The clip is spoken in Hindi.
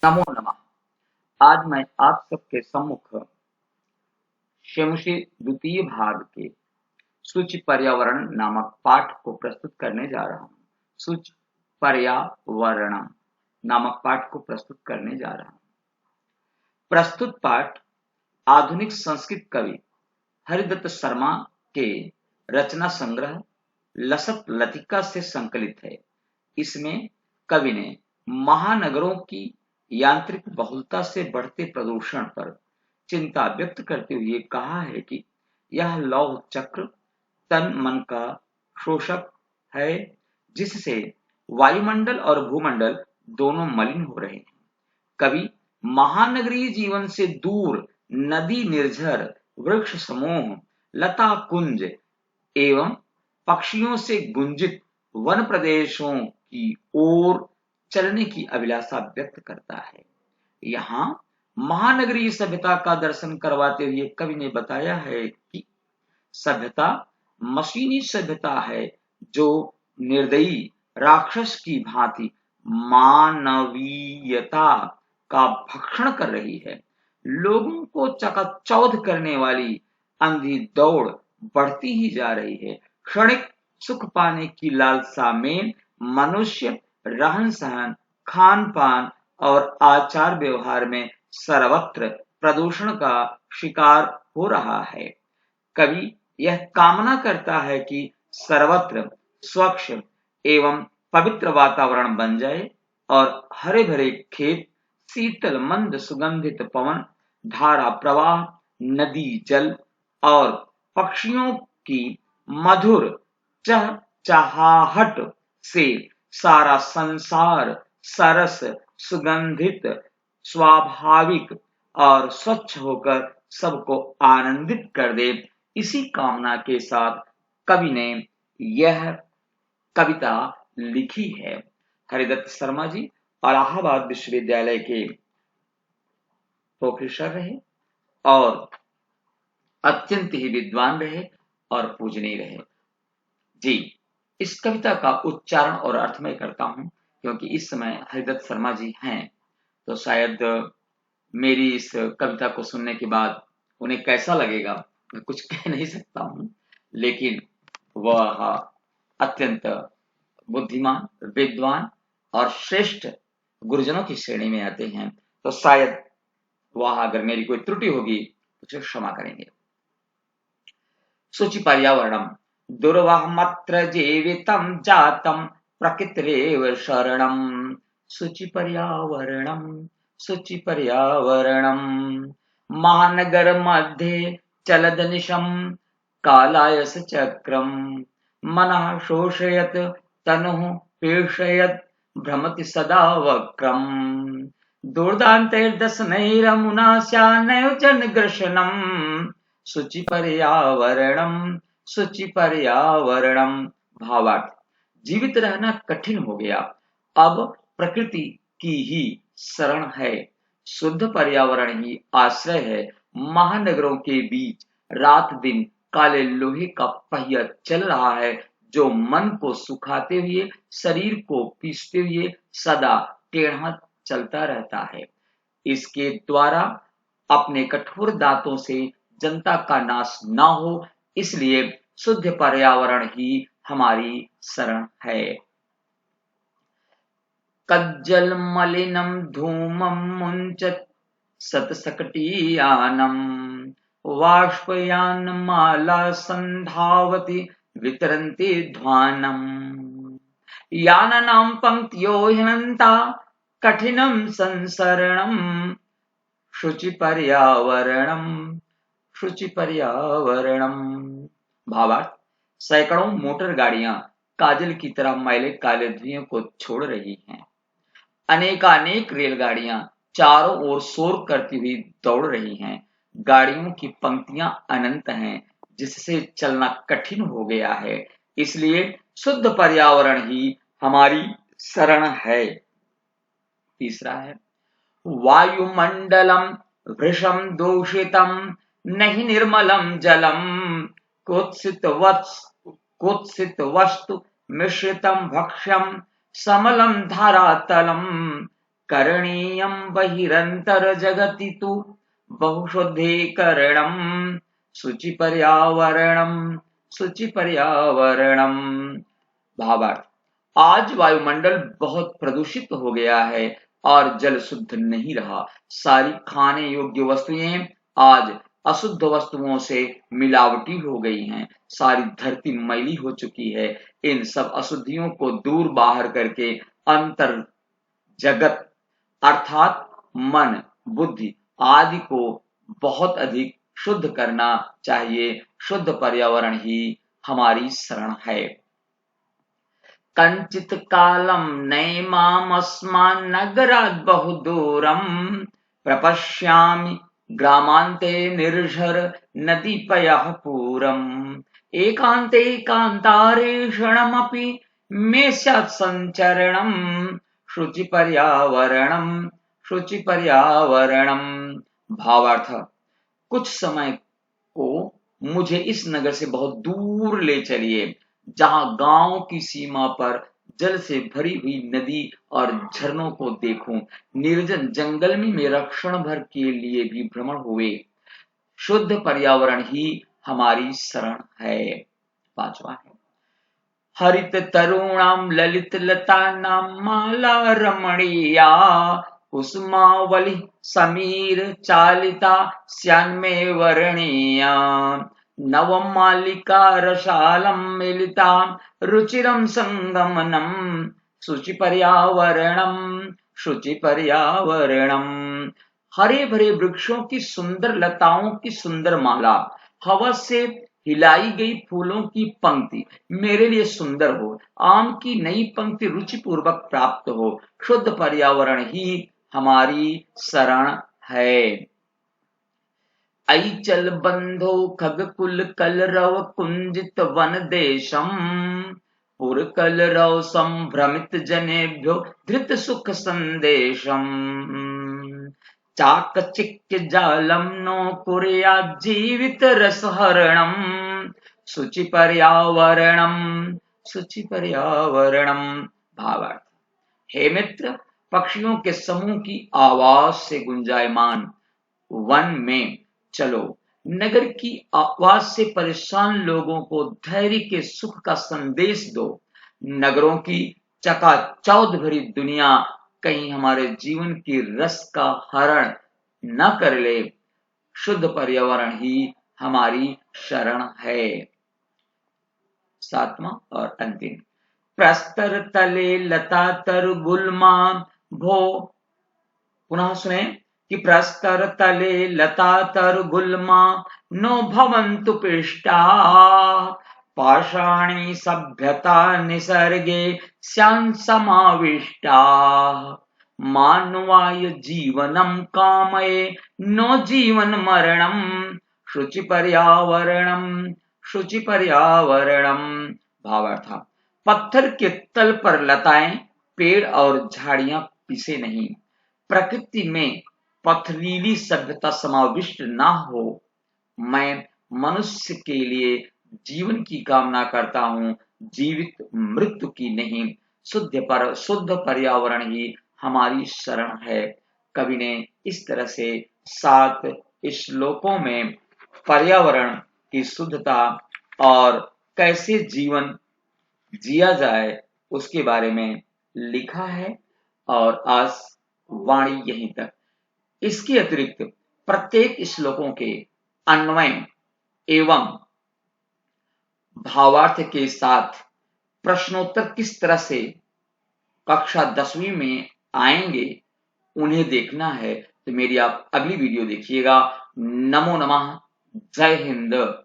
नमो नमः। आज मैं आप सबके सम्मुख शमशी द्वितीय भाग के सूच पर्यावरण नामक पाठ को प्रस्तुत करने जा रहा हूँ। सूच पर्यावरणम नामक पाठ को प्रस्तुत करने जा रहा हूँ। प्रस्तुत पाठ आधुनिक संस्कृत कवि हरिदत्त शर्मा के रचना संग्रह लसत लतिका से संकलित है। इसमें कवि ने महानगरों की यांत्रिक बहुलता से बढ़ते प्रदूषण पर चिंता व्यक्त करते हुए कहा है कि यह लौह चक्र तन मन का शोषक है, जिससे वायुमंडल और भूमंडल दोनों मलिन हो रहे हैं। कवि महानगरीय जीवन से दूर नदी निर्झर वृक्ष समूह लता कुंज एवं पक्षियों से गुंजित वन प्रदेशों की ओर चलने की अभिलाषा व्यक्त करता है। यहाँ महानगरीय सभ्यता का दर्शन करवाते हुए कवि ने बताया है कि सभ्यता मशीनी सभ्यता है, जो निर्दयी राक्षस की भांति मानवीयता का भक्षण कर रही है। लोगों को चकाचौंध करने वाली अंधी दौड़ बढ़ती ही जा रही है। क्षणिक सुख पाने की लालसा में मनुष्य रहन सहन, खान पान और आचार व्यवहार में सर्वत्र प्रदूषण का शिकार हो रहा है। कवि यह कामना करता है कि सर्वत्र स्वच्छ एवं पवित्र वातावरण बन जाए और हरे भरे खेत, शीतल मंद सुगंधित पवन, धारा प्रवाह, नदी जल और पक्षियों की मधुर चहचहाहट से सारा संसार सरस, सुगंधित, स्वाभाविक और स्वच्छ होकर सबको आनंदित कर दे। इसी कामना के साथ कवि ने यह कविता लिखी है। हरिदत्त शर्मा जी इलाहाबाद विश्वविद्यालय के प्रोफेसर रहे और अत्यंत ही विद्वान रहे और पूजनीय रहे। जी, इस कविता का उच्चारण और अर्थ मैं करता हूं, क्योंकि इस समय हरिदत्त शर्मा जी हैं, तो शायद मेरी इस कविता को सुनने के बाद उन्हें कैसा लगेगा मैं कुछ कह नहीं सकता हूं, लेकिन वह अत्यंत बुद्धिमान, विद्वान और श्रेष्ठ गुरुजनों की श्रेणी में आते हैं, तो शायद वह अगर मेरी कोई त्रुटि होगी तो क्षमा करेंगे। शुचि पर्यावरणम दुर्वाहमत्र जीवितं जातं प्रकृतिरेव शरणं। शुचि पर्यावरणम, शुचि पर्यावरणम महानगर मध्ये चलदनिशं कालायस चक्रम मनः शोषयत तनुः पेषयत भ्रमति सदा वक्रम दुर्दान्तैर्दशनैरमुना स्यान्नैव जनग्रशनम् शुचि पर्यावरणम, शुचि पर्यावरणम। भावार्थ: जीवित रहना कठिन हो गया, अब प्रकृति की ही शरण है, शुद्ध पर्यावरण ही आश्रय है। महानगरों के बीच रात दिन काले लोहे का पहिया चल रहा है, जो मन को सुखाते हुए, शरीर को पीसते हुए सदा टेढ़ा चलता रहता है। इसके द्वारा अपने कठोर दांतों से जनता का नाश ना हो, इसलिए शुद्ध पर्यावरण ही हमारी शरण है। कज्जल मलिनम धूमम मुंचत सतसकटीयानम वाष्पयान माला संधावति वितरन्ति ध्वानम याननां पंक्तियो ह्यनन्ता कठिनं संसरणम शुचि पर्यावरणम, शुचि पर्यावरणम। भावार्थ: सैकड़ों मोटर गाड़ियां काजल की तरह मैले काले धुएं को छोड़ रही हैं। अनेकानेक रेलगाड़ियां चारों ओर शोर करती हुई दौड़ रही हैं। गाड़ियों की पंक्तियां अनंत हैं, जिससे चलना कठिन हो गया है। इसलिए शुद्ध पर्यावरण ही हमारी शरण है। तीसरा है वायुमंडलम भृशम दूषितम नहीं निर्मलम जलम कुत्सित वस्तु मिश्रितम भक्ष्यम समलम धरातलम करणीयं बहिरंतर जगति तु बहुशुद्धीकरणम् शुचि पर्यावरणम। भावार्थ, आज वायुमंडल बहुत प्रदूषित हो गया है और जल शुद्ध नहीं रहा। सारी खाने योग्य वस्तुएं आज अशुद्ध वस्तुओं से मिलावटी हो गई हैं। सारी धरती मैली हो चुकी है। इन सब अशुद्धियों को दूर बाहर करके अंतर जगत अर्थात मन, बुद्धि आदि को बहुत अधिक शुद्ध करना चाहिए। शुद्ध पर्यावरण ही हमारी शरण है। कंचित कालम नैमामस्मान्नगरात् बहुदूरम् प्रपश्यामि ग्रामान्ते निर्झर नदीपयः पूरम् एकान्ते कान्तारे क्षणमपि मे स्यात् सञ्चरणम् शुचि पर्यावरणम। भावार्थ, कुछ समय को मुझे इस नगर से बहुत दूर ले चलिए, जहां गांव की सीमा पर जल से भरी हुई नदी और झरनों को देखूं। निर्जन जंगल में मेरा क्षण भर के लिए भी भ्रमण हुए। शुद्ध पर्यावरण ही हमारी शरण है। पांचवा है, हरित तरुणाम ललित लतानां माला रमणीया कुसुमावली समीर चालिता स्यान्मे वर्णीया नवमालिका रसालं मिलितां रुचिरं संगमनम शुचि पर्यावरणम। हरे भरे वृक्षों की सुंदर लताओं की सुंदर माला, हवा से हिलाई गई फूलों की पंक्ति मेरे लिए सुंदर हो। आम की नई पंक्ति रुचिपूर्वक प्राप्त हो। शुद्ध पर्यावरण ही हमारी शरण है। ऐचल बंधो खगकुल कलरव कुंजित वन देशम पुर कलरव संभ्रमित जनेभ्यो धृत सुख संदेशम चाकचिक्य जालम नो कुर्यात् जीवित रसहरणम शुचि पर्यावरणम। भावार्थ, हे मित्र, पक्षियों के समूह की आवाज से गुंजायमान वन में चलो। नगर की आवाज से परेशान लोगों को धैर्य के सुख का संदेश दो। नगरों की चकाचौंध भरी दुनिया कहीं हमारे जीवन की रस का हरण न कर ले। शुद्ध पर्यावरण ही हमारी शरण है। सातवां और अंतिम, प्रस्तर तले लता तरु गुल्मा भो। पुनः सुने कि प्रस्तर तले लता तरु गुल्मा नो भवन्तु पिष्टा पाषाणी सभ्यता निसर्गे स्यान् समाविष्टा मानवाय जीवनं कामये नो जीवन मरणम शुचि पर्यावरणम। भावार्थ, पत्थर के तल पर लताएं, पेड़ और झाड़ियां पिसे नहीं। प्रकृति में पथरीली सभ्यता समाविष्ट ना हो। मैं मनुष्य के लिए जीवन की कामना करता हूं, जीवित मृत्यु की नहीं। शुद्ध पर्यावरण ही हमारी शरण है। कवि ने इस तरह से 7 श्लोकों में पर्यावरण की शुद्धता और कैसे जीवन जिया जाए उसके बारे में लिखा है। और आज वाणी यहीं तक। इसके अतिरिक्त प्रत्येक श्लोकों के अन्वय एवं भावार्थ के साथ प्रश्नोत्तर किस तरह से कक्षा 10वीं में आएंगे, उन्हें देखना है तो मेरी आप अगली वीडियो देखिएगा। नमो नमः। जय हिंद।